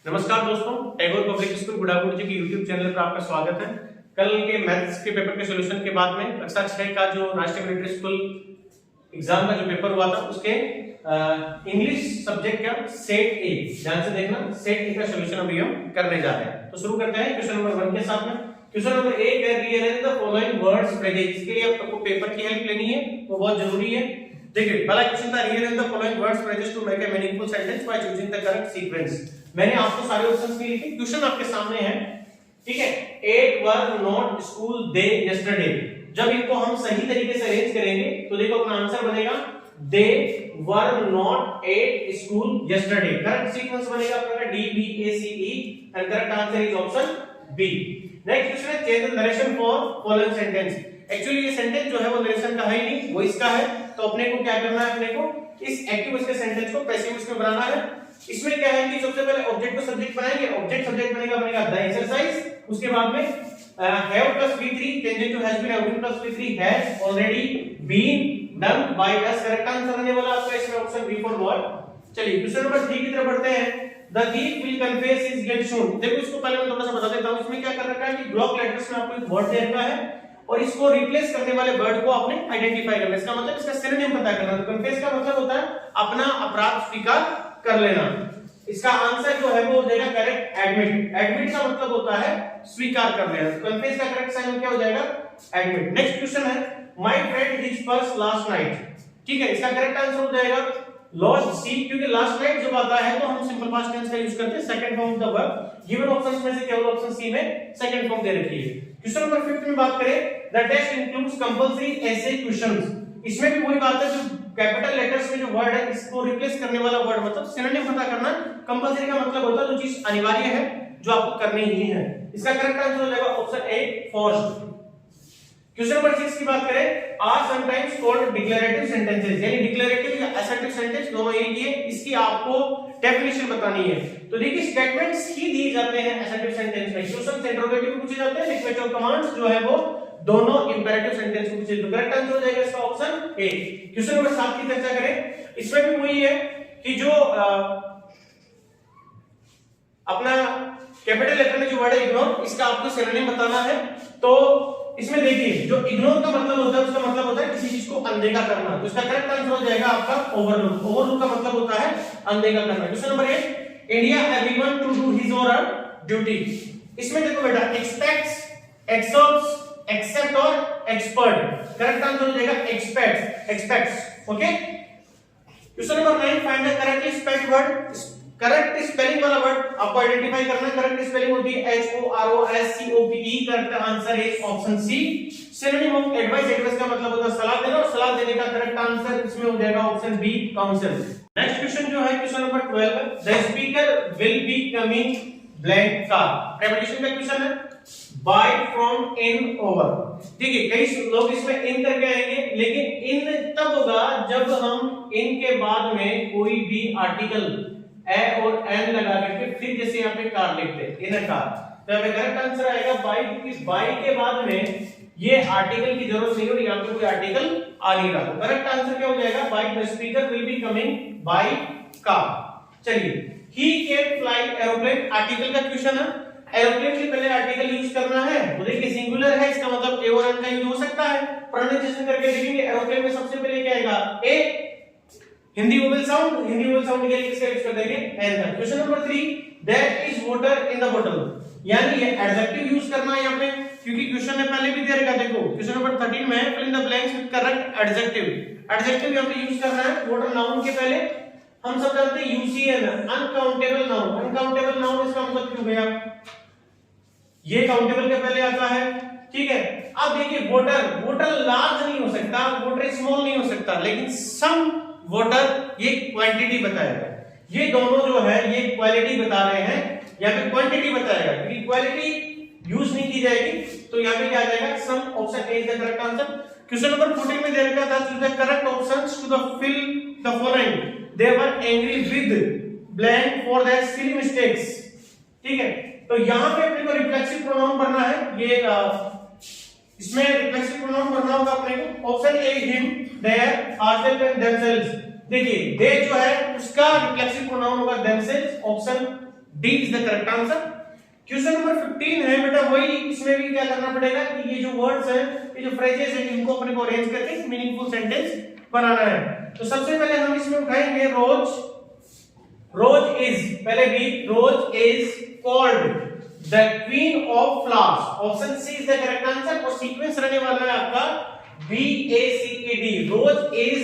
नमस्कार दोस्तों, Tagore public school गुड़ापुर जी की यूट्यूब चैनल पर आपका स्वागत है। कल के मैथ्स के पेपर के सॉल्यूशन के बाद में कक्षा 6 का जो राष्ट्रीय मिलिट्री स्कूल एग्जाम का जो पेपर हुआ था उसके इंग्लिश सब्जेक्ट का सेट ए, ध्यान से देखना, सेट ए का सॉल्यूशन अभी हम करने जा रहे हैं। तो शुरू करते हैं क्वेश्चन नंबर 1 के साथ में। क्वेश्चन नंबर 1 है rearrange the following words phrases. इसके लिए आपको पेपर की हेल्प लेनी है, वो बहुत जरूरी है। देखिए पहला क्वेश्चन था rearrange the following words phrases to make a meaningful sentence by choosing the correct sequence. मैंने आपको सारे ऑप्शंस भी लिखे, क्वेश्चन आपके सामने है, ठीक है। 8 were not school they yesterday. जब इनको हम सही तरीके से अरेंज करेंगे तो देखो अपना आंसर बनेगा they were not at school yesterday. Correct sequence बनेगा आपका D B A C E and correct answer is option B. Next question है change the narration for following sentence. Actually ये सेंटेंस जो है वो नरेशन का है ही नहीं, वो इसका है। तो अपने को क्या करना है, अपने को इस एक्टिव वॉइस के सेंटेंस को पैसिव वॉइस में बनाना है। इसमें क्या है कि सबसे पहले ऑब्जेक्ट को सब्जेक्ट बनाएंगे, ऑब्जेक्ट सब्जेक्ट बनेगा द एक्सरसाइज। उसके बाद में have plus v3 change to has been, have been plus v3 has already been done by us. Correct answer आने वाला आपका इसमें ऑप्शन बी फॉर वर्ड। चलिए क्वेश्चन नंबर 3 की तरफ बढ़ते हैं। The thief will confess his guilt soon। देखो इसको पहले मैं थोड़ा सा बता देता हूं। इसमें क्या कर रखा है कि ब्लॉक लेटर्स में आपको एक वर्ड दे रखा है और इसको रिप्लेस करने वाले वर्ड को आपने आइडेंटिफाई करना है। इसका मतलब इसका सिनोनिम पता करना। तो कन्फेस का मतलब होता है अपना अपराध स्वीकार कर लेना। इसका आंसर जो है वो हो जाएगा करेक्ट एडमिट। एडमिट का मतलब होता है स्वीकार कर लेना। कन्फेस का करेक्ट साइन क्या हो जाएगा एडमिट। नेक्स्ट क्वेश्चन है my friend his purse last night. ठीक है, इसका करेक्ट आंसर हो जाएगा लॉस्ट सी, क्योंकि लास्ट नाइट जब आता है तो हम सिंपल पास्ट टेंस का यूज करते हैं, second form of the verb. Given options में से केवल ऑप्शन सी में सेकंड फॉर्म दे रखी है। क्वेश्चन नंबर 5 में बात करें द टेस्ट इंक्लूड्स कंपल्सरी ऐसे क्वेश्चंस। इसमें भी वही बात है, जो कैपिटल लेटर्स में जो वर्ड है इसको रिप्लेस करने वाला वर्ड मतलब सिनोनिम पता करना। कंपल्सरी का मतलब होता है जो चीज अनिवार्य है, जो आपको करनी ही है। इसका करेक्ट आंसर हो जाएगा option A forced. Question number 6 की बात करें are sometimes called declarative sentences, यानी डिक्लेरेटिव या असर्टिव सेंटेंस दोनों एक ही है। इसकी आपको डेफिनेशन बतानी है। तो देखिए स्टेटमेंट्स ही दिए जाते हैं असर्टिव सेंटेंस में, क्वेश्चंस इंटरोगेटिव पूछे जाते हैं, रिक्वेस्ट कमांड्स जो है वो दोनों इंपेरेटिव सेंटेंस को पूछे। तो करेक्ट आंसर हो जाएगा इसका ऑप्शन ए। क्वेश्चन नंबर 7 की चर्चा करें। इसमें भी वही है कि जो अपना कैपिटल लेटर में जो वर्ड है इग्नोर, इसका आपको सिनोनिम बताना है। तो इसमें देखिए जो इग्नोर का मतलब होता है उसका मतलब होता है किसी चीज को अनदेखा करना। तो इसका करेक्ट आंसर हो जाएगा आपका ओवरलुक। ओवरलुक का मतलब होता है अनदेखा करना। Question number 8 India everyone to do his or her duty. इसमें देखो बेटा एक्सपेक्ट्स, एक्सर्ट्स, एक्सेप्ट और एक्सपर्ट। करेक्ट आंसर हो जाएगा expects. Okay. Question number 9 find the correctly spelled word. Correct spelling वाला वर्ड आपको आइडेंटिफाई करना है। करेक्ट स्पेलिंग होती है H O R O S C O P E. Correct answer is option C. Synonym of advice, advice का मतलब होता है सलाह देना, और सलाह देने का करेक्ट आंसर इसमें हो जाएगा option B council. Next question जो है question number 12 the speaker will be coming blank car. Preposition का क्वेश्चन है बाय, फ्रॉम, इन, ओवर। ठीक है, कई लोग इसमें इन करके आएंगे, लेकिन इन तब होगा जब हम इन के बाद में कोई भी आर्टिकल ए और एन लगा करके फिर जैसे यहाँ पे कार लिखते हैं इन कार, तो यहाँ पे करेक्ट आंसर आएगा बाय, क्योंकि बाय के बाद में ये आर्टिकल की जरूरत नहीं होगी, यहाँ पे कोई आर्टिकल आ नहीं रहा। तो करेक्ट आंसर क्या हो जाएगा by the speaker will be coming by car. चलिए he can fly aeroplane, article का क्वेश्चन है। एरोप्लेन के पहले आर्टिकल यूज करना है, तो देखिए सिंगुलर है, इसका मतलब ए और एन का यूज हो सकता है। प्रोनाउंसिएशन करके देखेंगे एरोप्लेन में सबसे पहले क्या आएगा a. Hindi vowel sound, Hindi vowel sound के लिए किसका यूज कर देंगे एन का। Question number 3 there is water in the bottle, यानी ये एडजेक्टिव यूज करना है यहाँ पे, क्योंकि क्वेश्चन में पहले भी दे रखा। देखो क्वेश्चन नंबर 13 में fill in the blanks with correct adjective. Adjective यहाँ पे यूज करना है वाटर नाउन के पहले। हम सब जानते हैं UCN uncountable noun. Uncountable noun इसका मतलब क्यों गया, ये काउंटेबल के पहले आता है। ठीक है, अब देखिए वाटर, वाटर लार्ज नहीं हो सकता, वाटर स्मॉल नहीं हो सकता, लेकिन सम वाटर ये क्वांटिटी बताएगा। ये दोनों जो है ये क्वालिटी बता रहे हैं, यहाँ पे क्वांटिटी बताएगा, क्योंकि क्वालिटी यूज नहीं की जाएगी। तो यहाँ पे क्या आ जाएगा some, option A is the correct answer. Question number 14 में दे रखा था choose the correct options to the fill the following they were angry with blank for their silly mistakes. ठीक है, तो यहाँ पे अपने को रिफ्लेक्सिव प्रोनाउन भरना है। ये इसमें रिफ्लेक्सिव प्रोनाउन भरना होगा अपने को। Option A him, their, ourself and themselves. देखिए दे जो है उसका रिफ्लेक्सिव प्रोनाउन होगा themselves, option D is the correct answer. Question number 15 है बेटा, वही इसमें भी क्या करना पड़ेगा कि ये जो वर्ड्स हैं, ये जो फ्रेजेस हैं, इनको अपने को अरेंज करके मीनिंगफुल सेंटेंस बनाना है। तो सबसे पहले हम इसमें उठाएंगे रोज। रोज इज, पहले भी rose is called the queen of flowers, option C is the correct answer. और सीक्वेंस रहने वाला है आपका BACKD, rose is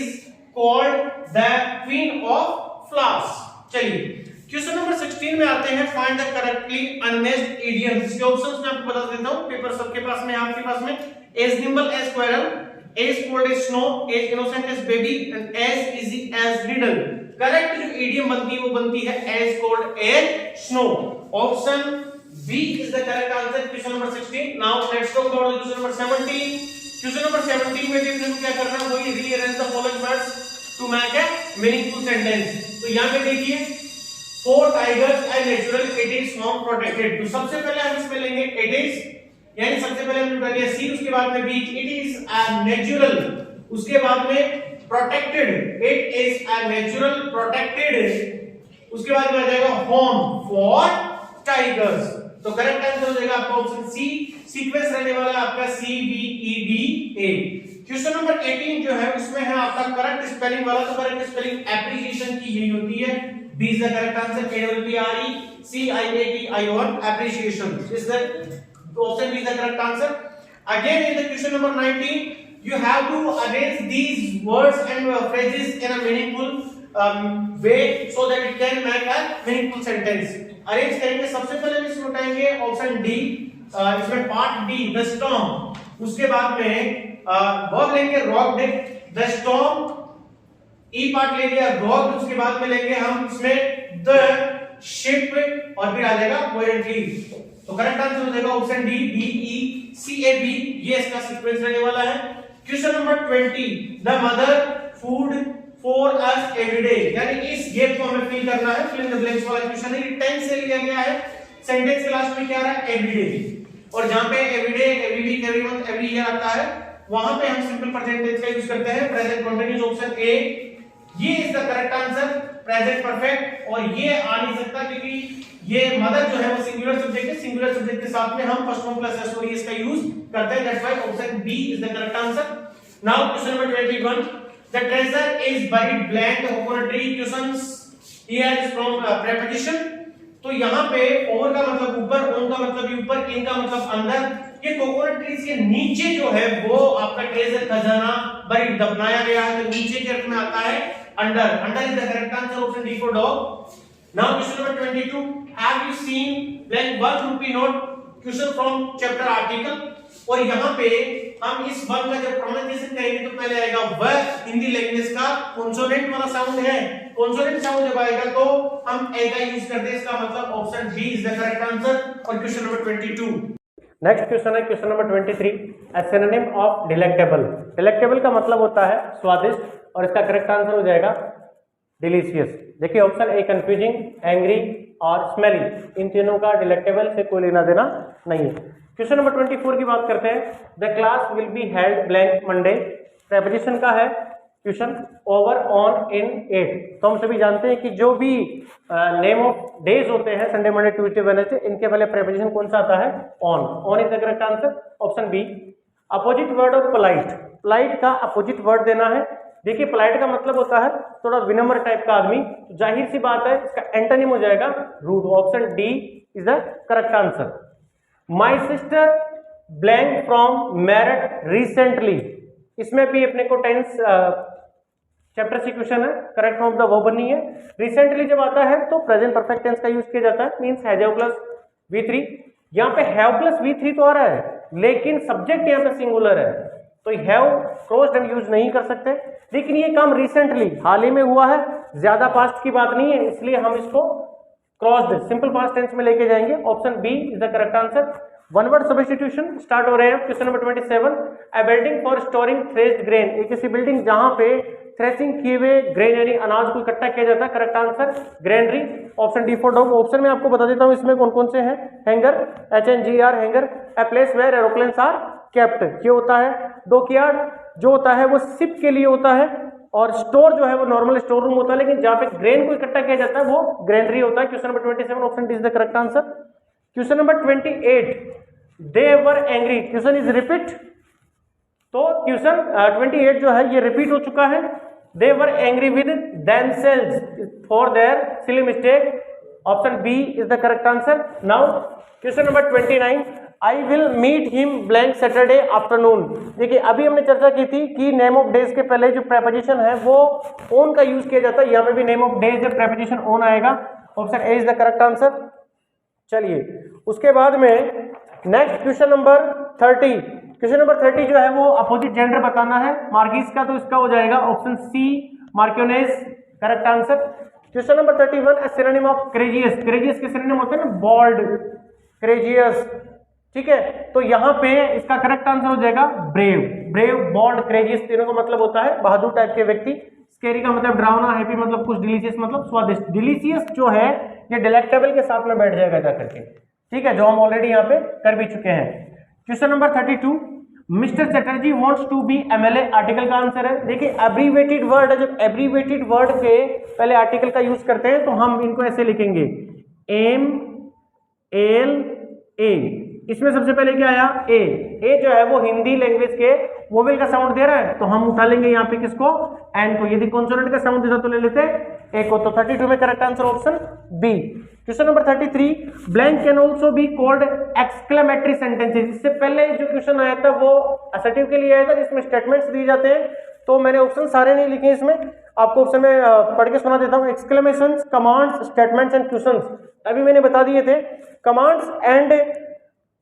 called the queen of flowers. चलिए क्वेश्चन नंबर 16 में आते हैं, find the correctly unmatched idioms. इसके ऑप्शंस मैं आपको बता देता हूं, पेपर सबके पास में, आपके पास में। As nimble as squirrel, as cold as snow, as innocent as baby and as easy as riddle. Correct जो इडियम बनती है वो बनती है as cold as snow. Option B is the correct answer, question number 16। Now let's talk about question number 17। Question number 17 में भी हमने क्या करना है, वही rearrange the following words to make a meaningful sentence. तो यहां पे देखिए, for tigers are natural, it is not protected. तो सबसे पहले हम इसमें लेंगे इट इज, यानी सबसे पहले हमने उठा लिया सी, उसके बाद में B, it is a natural, उसके बाद में protected, it is a natural protected, उसके बाद में आ जाएगा होम फॉर टाइगर्स। तो करेक्ट आंसर हो जाएगा आपका ऑप्शन सी। सीक्वेंस रहने वाला है आपका CBEDA। क्वेश्चन नंबर 18 जो है उसमें है आपका करेक्ट स्पेलिंग वाला। तो करेक्ट स्पेलिंग एप्रिसिएशन की यही होती है, B is the correct answer, APPRECIATION, appreciation is the option B is the correct answer. Again in the question number 19 you have to arrange these words and phrases in a meaningful way so that it can make a meaningful sentence. Arrange करेंगे, सबसे पहले इसमें उठाएंगे option D, इसमें part D the storm, उसके बाद में verb लेंगे rocked, the storm, E part ले लिया रॉक्ड, उसके बाद में लेंगे हम इसमें द शिप और फिर आ जाएगा बुoyantly। तो करेक्ट आंसर हो जाएगा ऑप्शन डी BECAB, ये इसका सीक्वेंस रहने वाला है। Question number 20 the mother food for us everyday, यानी इस गैप को हमें फिल करना है, फिल इन द ब्लैंक्स वाला क्वेश्चन है। ये टेंस से लिया गया है, सेंटेंस के लास्ट में क्या आ रहा है एवरीडे, और जहां पे everyday, every week, every month, every year आता है वहां पे हम सिंपल प्रेजेंट टेंस का यूज करते हैं, प्रेजेंट कंटीन्यूअस, ऑप्शन ए ये is the correct answer, present perfect. और ये आ नहीं सकता क्योंकि ये मदर जो है वो सिंगुलर सब्जेक्ट है, सिंगुलर सब्जेक्ट के साथ में हम फर्स्ट फॉर्म प्लस एस और इसका यूज करते हैं, that's why option B is the correct answer. Now question number 21 the treasure is buried blank coconut tree, questions here is from preposition. तो यहां पे ओवर का मतलब ऊपर, ऑन का मतलब ऊपर, इन का मतलब अंदर। ये कोकोनट ट्रीज के नीचे जो है वो आपका ट्रेजर खजाना बरीड दफनाया गया है, तो नीचे के अर्थ में आता है under, under is the correct answer, option D for dog. Now question number 22 have you seen blank 1 rupee note, question from chapter article. और यहाँ पे हम इस वर्ड का जब प्रोनाउंसिएशन करेंगे तो पहले आएगा व, हिंदी लैंग्वेज का कॉन्सोनेंट वाला साउंड है, कॉन्सोनेंट साउंड जब आएगा तो हम ए का यूज करते हैं, इसका मतलब option B is the correct answer for question number 22। Next question है question number 23, a synonym of delectable. Delectable का मतलब होता है स्वादिष्ट, और इसका करेक्ट आंसर हो जाएगा डिलीशियस। देखिए ऑप्शन ए कंफ्यूजिंग, एंग्री और स्मेली, इन तीनों का डिलेक्टेबल से कोई लेना देना नहीं है। क्वेश्चन नंबर 24 की बात करते हैं, the class will be held blank Monday, preposition का है क्वेश्चन ओवर ऑन इन 8। तो हम सभी जानते हैं कि जो भी नेम ऑफ डेज होते हैं संडे मंडे ट्यूसडे वेडनेसडे, इनके पहले प्रीपोजिशन कौन सा आता है on, on is the correct answer, option B. Opposite word of polite, polite का अपोजिट वर्ड देना है। देखिए पोलाइट का मतलब होता है थोड़ा विनम्र टाइप का आदमी, तो जाहिर सी बात है इसका एंटोनिम हो जाएगा rude, option D is the correct answer. My sister blank from married recently, इसमें भी अपने को टेंस चैप्टर से क्वेश्चन है, करेक्ट फॉर्म द वर्ब नहीं है। रिसेंटली जब आता है तो प्रेजेंट परफेक्ट टेंस का यूज किया जाता है, मींस हैव प्लस V3। यहाँ पे हैव प्लस V3 तो आ रहा है, लेकिन सब्जेक्ट यहाँ पे सिंगुलर है, तो हैव क्रॉस्ड हम यूज नहीं कर सकते। लेकिन ये काम रिसेंटली हाल ही में हुआ है, ज्यादा पास्ट की बात नहीं है, इसलिए हम इसको क्रॉस्ड सिंपल पास्ट टेंस में लेके जाएंगे, option B is the correct answer. One word substitution start हो रहे हैं। Question number 27, a building for storing threshed grain, एक ऐसी बिल्डिंग जहां पे थ्रेसिंग किए हुए ग्रेन यानी अनाज को इकट्ठा किया जाता है, correct answer granary, option D for dog. Option में आपको बता देता हूं इसमें कौन कौन से हैं, hangar HNGR hangar, a place where aeroplanes are kept, ये होता है डॉकयार्ड, जो होता है वो शिप के लिए होता है, और स्टोर जो है वो नॉर्मल स्टोर रूम होता है, लेकिन जहां पे ग्रेन को इकट्ठा किया जाता है वो ग्रेनरी होता है। Question number 27 option D is the correct answer. Question number 28 they were angry, question is repeat, तो क्वेश्चन 28 जो है ये रिपीट हो चुका है। They were angry with themselves for their silly mistake, option B is the correct answer. Now question number 29 I will meet him blank Saturday afternoon. देखिए अभी हमने चर्चा की थी कि नेम ऑफ डेज के पहले जो प्रेपोजिशन है वो ओन का यूज किया जाता है, यहाँ पे भी नेम ऑफ डेज है, प्रेपोजिशन ओन आएगा, option A is the correct answer. चलिए उसके बाद में next question number 30, question number 30 जो है वो अपोजिट जेंडर बताना है मार्गिस का, तो इसका हो जाएगा ऑप्शन सी मार्क्योनेस, correct answer. Question number 31 a synonym of gracious, gracious के सिनोनिम होते हैं ना बॉल्ड, क्रेजियस, ठीक है, तो यहाँ पे इसका करेक्ट आंसर हो जाएगा ब्रेव। ब्रेव, बॉल्ड, क्रेजियस तीनों का मतलब होता है बहादुर टाइप के व्यक्ति। स्केरी का मतलब डरावना, हैप्पी मतलब कुछ, डिलीशियस मतलब स्वादिष्ट। डिलीशियस जो है ये डिलेक्टेबल के साथ में बैठ जाएगा जाकर के, ठीक है, जो हम ऑलरेडी यहाँ पे कर भी चुके हैं। Question number 32 mister Chatterjee wants to be MLA, article का आंसर है। देखिए एब्रीवेटेड वर्ड है, जब एब्रीवेटेड वर्ड के पहले आर्टिकल का यूज करते हैं तो हम इनको ऐसे लिखेंगे एम एल ए, इसमें सबसे पहले क्या आया ए, ए जो है वो हिंदी लैंग्वेज के वोवेल का साउंड दे रहा है, तो हम उठा लेंगे यहाँ पे किसको, एन को। यदि कॉन्सोनेंट का साउंड देता तो ले लेते ए को, तो 32 में correct answer option B. Question number 33 blank can also be called exclamatory sentences. इससे पहले जो क्वेश्चन आया था वो असर्टिव के लिए आया था जिसमें स्टेटमेंट्स दिए जाते हैं, तो मैंने ऑप्शन सारे नहीं लिखे इसमें, आपको ऑप्शन में पढ़ के सुना देता हूँ। एक्सक्लेमेशंस, कमांड्स, स्टेटमेंट्स एंड क्वेश्चंस अभी मैंने बता दिए थे।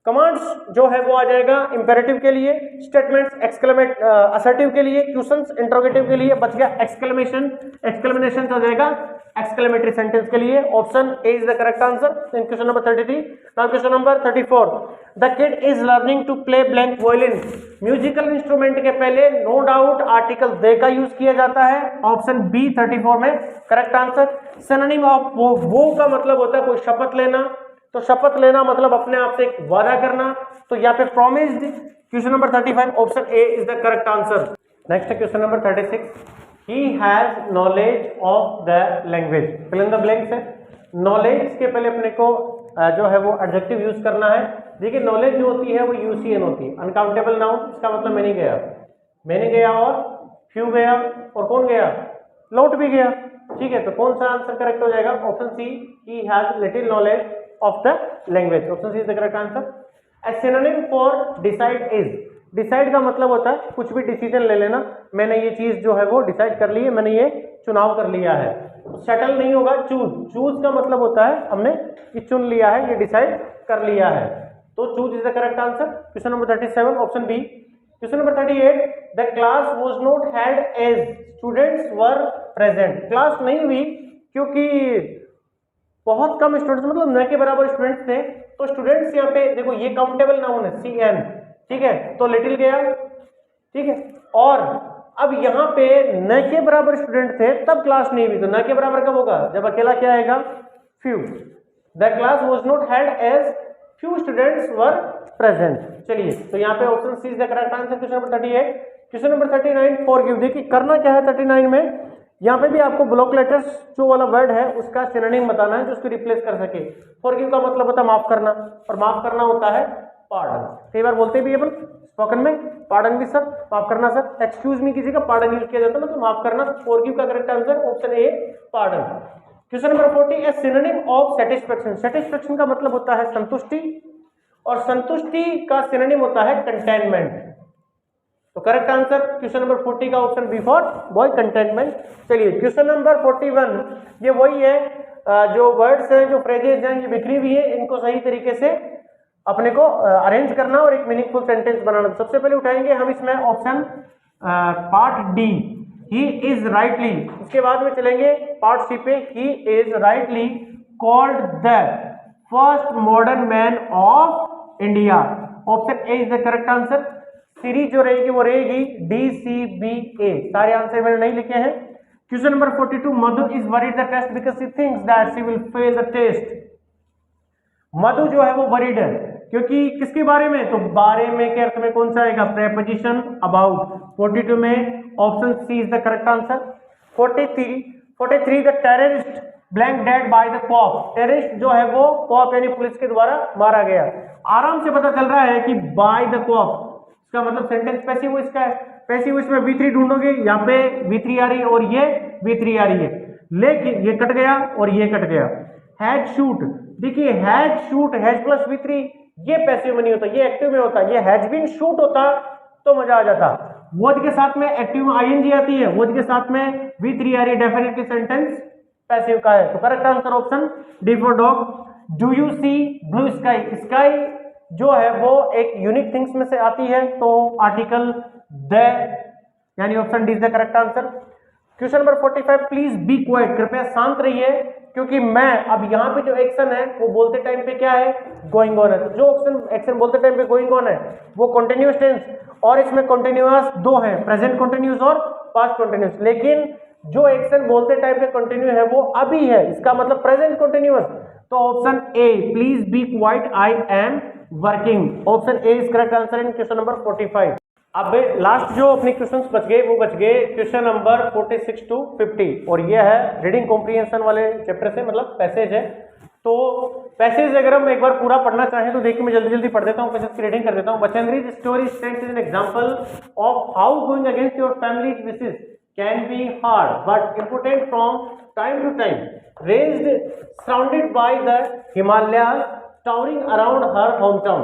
कमांड्स जो है वो आ जाएगा इंपेरेटिव के लिए, स्टेटमेंट्स एक्सक्लेमेट असर्टिव के लिए, क्वेश्चंस इंटरोगेटिव के लिए, बच गया एक्सक्लेमेशन, एक्सक्लेमेशन आ जाएगा एक्सक्लेमेटरी सेंटेंस के लिए, option A is the correct answer in question number 33। Now question number 34 the kid is learning to play blank violin. Musical instrument के पहले नो डाउट आर्टिकल दे का यूज किया जाता है, ऑप्शन बी 34 में करेक्ट आंसर। सिनोनिम ऑफ वो का मतलब होता है कोई शपथ लेना, तो शपथ लेना मतलब अपने आप से एक वादा करना, तो यहाँ पे promised, question number 35 option A is the correct answer. Next है question number 36 he has knowledge of the language, fill in the blanks है। नॉलेज के पहले अपने को जो है वो एडजेक्टिव यूज करना है। देखिए नॉलेज जो होती है वो यूसीएन होती है, अनकाउंटेबल नाउन, इसका मतलब मैंने गया और फ्यू गया और कौन गया, लौट भी गया, ठीक है, तो कौन सा आंसर करेक्ट हो जाएगा, option C he has little knowledge of the language, option C is the correct answer. A synonym for decide is, decide का मतलब होता है कुछ भी डिसीजन ले लेना, मैंने ये चीज जो है वो डिसाइड कर ली है, मैंने ये चुनाव कर लिया है। सेटल नहीं होगा, चूज, चूज का मतलब होता है हमने ये चुन लिया है, ये डिसाइड कर लिया है, तो choose is the correct answer. Question number 37 option B. Question number 38 the class was not held as students were present, class नहीं हुई क्योंकि बहुत कम स्टूडेंट्स, मतलब न के बराबर स्टूडेंट्स थे, तो स्टूडेंट्स यहाँ पे देखो ये काउंटेबल नाउन है CN, ठीक है, तो लिटिल गया, ठीक है, और अब यहाँ पे न के बराबर स्टूडेंट थे तब क्लास नहीं हुई, तो न के बराबर कब होगा, जब अकेला क्या आएगा, few. The class was not held as few students were present. चलिए तो यहाँ पे option C is the correct answer question number 38। Question number 39 forgive, देखिए करना क्या है 39 में, यहाँ पे भी आपको ब्लॉक लेटर्स जो वाला वर्ड है उसका सिनोनिम बताना है जो उसको रिप्लेस कर सके। फॉरगिव का मतलब होता है माफ करना, और माफ करना होता है पार्डन। कई बार बोलते भी अपन स्पोकन में, पार्डन भी सर, माफ करना सर, एक्सक्यूज मी किसी का पार्डन यूज किया जाता है, मतलब माफ करना। फॉरगिव का correct answer option A pardon. Question number 40 A synonym of satisfaction, satisfaction का मतलब होता है संतुष्टि, और संतुष्टि का सिनोनिम होता है कंटेनमेंट, तो करेक्ट आंसर क्वेश्चन नंबर 40 का option B for boy, containment. चलिए क्वेश्चन नंबर 41 ये वही है जो वर्ड्स हैं, जो फ्रेजेज हैं, ये बिखरी हुई है, इनको सही तरीके से अपने को अरेंज करना और एक मीनिंगफुल सेंटेंस बनाना। सबसे पहले उठाएंगे हम इसमें option part D, he is rightly, उसके बाद में चलेंगे पार्ट सी पे, he is rightly called the first modern man of India, option A is the correct answer. Series जो रहेगी वो रहेगी DCBA, सारे आंसर मैंने नहीं लिखे हैं। Question number 42 Madhu is worried the test because she thinks that she will fail the test. Madhu जो है वो वरीड है क्योंकि किसके बारे में, तो बारे में के अर्थ में कौन सा आएगा, प्रेपोजिशन अबाउट। 42 में option C is the correct answer. 43 the terrorist blank dead by the cop, terrorist जो है वो कॉप यानी पुलिस के द्वारा मारा गया। आराम से पता चल रहा है कि बाय द कॉप, इसका मतलब सेंटेंस पैसिव वॉइस का है। पैसिव वॉइस में V3 ढूंढोगे, यहाँ पे V3 आ रही है और ये V3 आ रही है, लेकिन ये कट गया और ये कट गया। हैज शूट, देखिए has shoot, has plus V3 ये पैसिव में नहीं होता, ये एक्टिव में होता। ये हैज बीन शूट होता तो मजा आ जाता। वॉज के साथ में एक्टिव में ING आती है, वॉज के साथ में V3 आ रही है, डेफिनेटली सेंटेंस पैसिव का है। तो correct answer option D for dog. Do you see blue sky, sky जो है वो एक यूनिक थिंग्स में से आती है, तो आर्टिकल द यानी option D is the correct answer. Question number 45, please be quite, कृपया शांत रहिए, क्योंकि मैं अब यहाँ पे जो एक्शन है वो बोलते टाइम पे क्या है, गोइंग ऑन है। तो जो एक्शन बोलते टाइम पे गोइंग ऑन है वो कंटिन्यूअस टेंस, और इसमें कंटिन्यूअस दो है, प्रेजेंट कंटिन्यूअस और पास्ट कंटिन्यूअस। लेकिन जो एक्शन बोलते टाइम पे कंटिन्यू है वो अभी है, इसका मतलब प्रेजेंट कंटिन्यूअस। तो option A, please be quite, I am working, option A is correct answer in question number 45। अब लास्ट जो अपने क्वेश्चंस बच गए वो बच गए क्वेश्चन नंबर 46 to 50, और ये है रीडिंग कॉम्प्रिहेंशन वाले चैप्टर से, मतलब पैसेज है। तो पैसेज अगर हम एक बार पूरा पढ़ना चाहें तो देखिए मैं जल्दी जल्दी पढ़ देता हूँ, पैसेज की रीडिंग कर देता हूँ। Bachendri's story stands as an example of how going against your families wishes can be hard but important from time to time. Raised surrounded by the Himalayas towering around her hometown,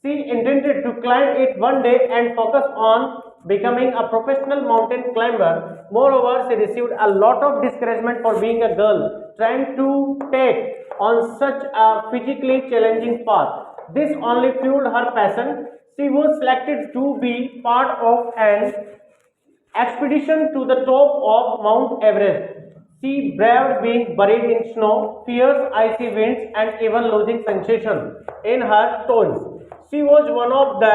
she intended to climb it one day and focus on becoming a professional mountain climber. Moreover, she received a lot of discouragement for being a girl trying to take on such a physically challenging path. This only fueled her passion. She was selected to be part of an expedition to the top of Mount Everest. She braved being buried in snow, fierce icy winds, and even losing sensation in her toes. She was one of the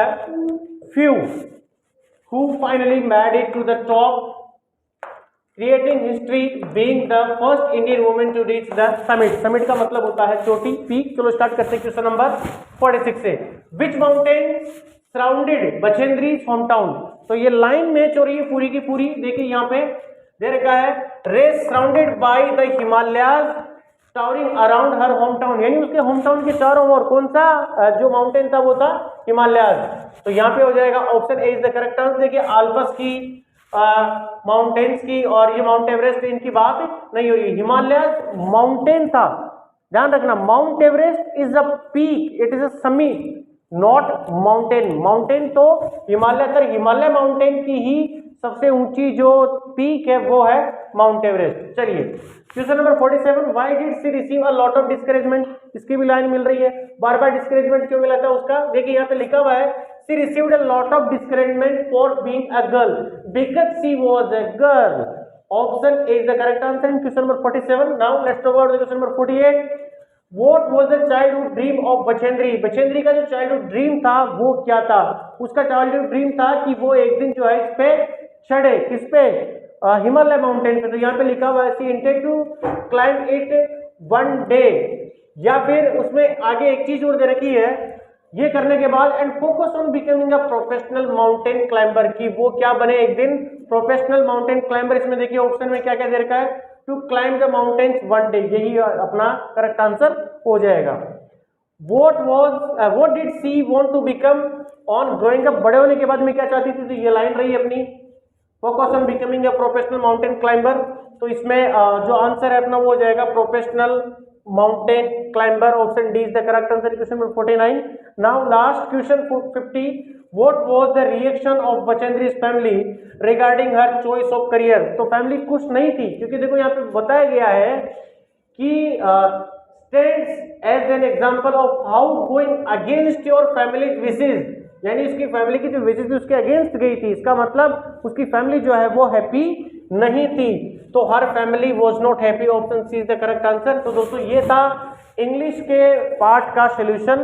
few who finally made it to the top, creating history, being the first Indian woman to reach the summit. Summit का मतलब होता है चोटी, peak. चलो start करते हैं question number 46 से। Which mountain surrounded Bachendri's home town? तो ये लाइन मैच हो रही है पूरी की पूरी, देखिए यहाँ पे दे रखा है रेस surrounded by the Himalayas towering around her home town, यानी उसके होम टाउन के चारों ओर कौन सा जो माउंटेन था वो था हिमालयाज। तो यहाँ पे हो जाएगा option A is the correct answer. देखिए आल्प्स की माउंटेन्स की और ये माउंट एवरेस्ट इनकी बात नहीं हो रही, हिमालयाज माउंटेन था, ध्यान रखना। Mount Everest is a peak, it is a summit not mountain. Mountain तो हिमालय माउंटेन की ही सबसे ऊंची जो पीक है वो है माउंट एवरेस्ट। चलिए question number 47, why did she receive a lot of discouragement? इसकी भी लाइन मिल रही है, बार बार डिस्करेजमेंट क्यों मिला था उसका? देखिए यहाँ पे लिखा हुआ है she received a lot of discouragement for being a girl because she was a girl. Option A is the correct answer in question number 47। Now let's talk about the question number 48। What was the childhood dream of Bachendri? Bachendri का जो childhood dream था वो क्या था? उसका childhood dream था कि वो एक दिन जो है इस पे चढ़े, किस पे? हिमालय माउंटेन पे। तो यहाँ पे लिखा हुआ है she intend to climb it one day, या फिर उसमें आगे एक चीज और दे रखी है ये करने के बाद and focus on becoming a professional mountain climber, की वो क्या बने एक दिन प्रोफेशनल माउंटेन क्लाइंबर। इसमें देखिए ऑप्शन में क्या क्या दे रखा है, to climb the mountains one day, यही अपना करेक्ट आंसर हो जाएगा। What did she want to become on growing up? बड़े होने के बाद में क्या चाहती थी? तो ये लाइन रही अपनी, focus on becoming a professional mountain climber. तो इसमें जो आंसर है अपना वो हो जाएगा professional mountain climber. Option D is the correct answer question number 49। Now last question 50, what was the reaction of Bachendri's family regarding her choice of career? तो family खुश नहीं थी, क्योंकि देखो यहाँ पे बताया गया है कि stands as an example of how going against your families wishes, यानी उसकी फैमिली की जो विशेस थी उसके अगेंस्ट गई थी। इसका मतलब उसकी फैमिली जो है वो हैप्पी नहीं थी। तो her family was not happy, option C is the correct answer. तो दोस्तों ये था इंग्लिश के पार्ट का सॉल्यूशन।